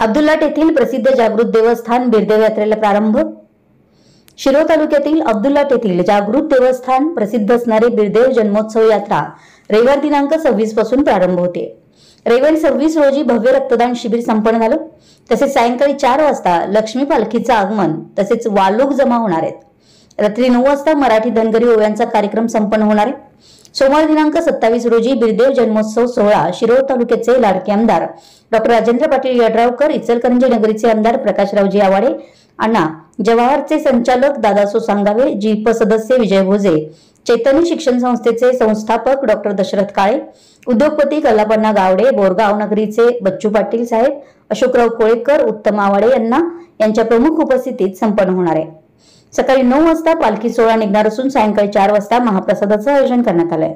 अब्दुल्लाट येथील प्रसिद्ध जागृत देवस्थान बिरदेव यात्रेला प्रारंभ। शिरोळ तालुक्यातील अब्दुल्लाट येथील जागृत देवस्थान प्रसिद्ध असणारे बिरदेव जन्मोत्सव यात्रा रविवार दिनांक 26 पासून प्रारंभ होते। रविवारी 26 रोजी भव्य रक्तदान शिबिर संपन्न झालं। तसेच सायंकाळी 4 वाजता लक्ष्मी पालखीचं आगमन तसेच वालोग जमा होणार आहेत। रात्री 9 वाजता मराठी धनगरी ओव्यांचा कार्यक्रम संपन्न होणार आहे। सोमवार दिनांक 27 रोजी बिरदेव जन्मोत्सव सोहळा शिरोळ तालुक्याचे लाडके आमदार डॉक्टर राजेंद्र पाटील यड्रावकर, इचलकरंजी नगरीचे आमदार प्रकाशरावजी आवाडे अण्णा, जवाहरचे संचालक दादासो सांगावे, जीप सदस्य विजय भोजे, चैतन्य शिक्षण संस्थेचे संस्थापक डॉक्टर दशरथ काळे, उद्योगपती कल्लापण्णा गावडे, बोरगाव नगरीचे बच्चू पाटील साहेब, अशोकराव कोळेकर, उत्तम आवाडे यांच्या प्रमुख उपस्थितीत संपन्न होणार आहे। सकाळी 9 वाजता पालखी सोहळा निघणार असून सायंकाळी 4 वाजता महाप्रसादाचं आयोजन करण्यात आलंय।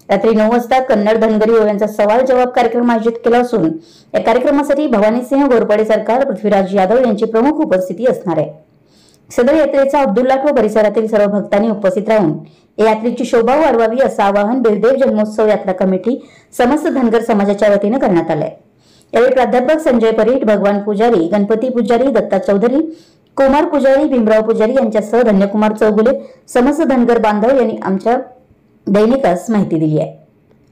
रात्री 9 वाजता कन्नड धनगरी ओव्यांचा सवाल जवाब कार्यक्रम आयोजित केला असून या कार्यक्रमासाठी भवानीसिंह घोरपडे सरकार, पृथ्वीराज यादव यांची प्रमुख उपस्थिती असणार आहे। सदर यात्रेचा अब्दुल्लाट व परिसरातील सर्व भक्तांनी उपस्थित राहून या यात्रेची शोभा वाढवावी असं आवाहन बिरदेव जन्मोत्सव यात्रा कमिटी समस्त धनगर समाजाच्या वतीने करण्यात आलंय। यावेळी प्राध्यापक संजय परीट, भगवान पुजारी, गणपती पुजारी, दत्ता चौधरी, कुमार पुजारी, भीमराव पुजारी यांच्यासह धन्यकुमार चौगुले समस्त धनगर बांधव यांनी आमच्या दैनिकास माहिती दिली आहे।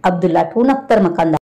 अब्दुल्लाटहून अख्तर मकानदार।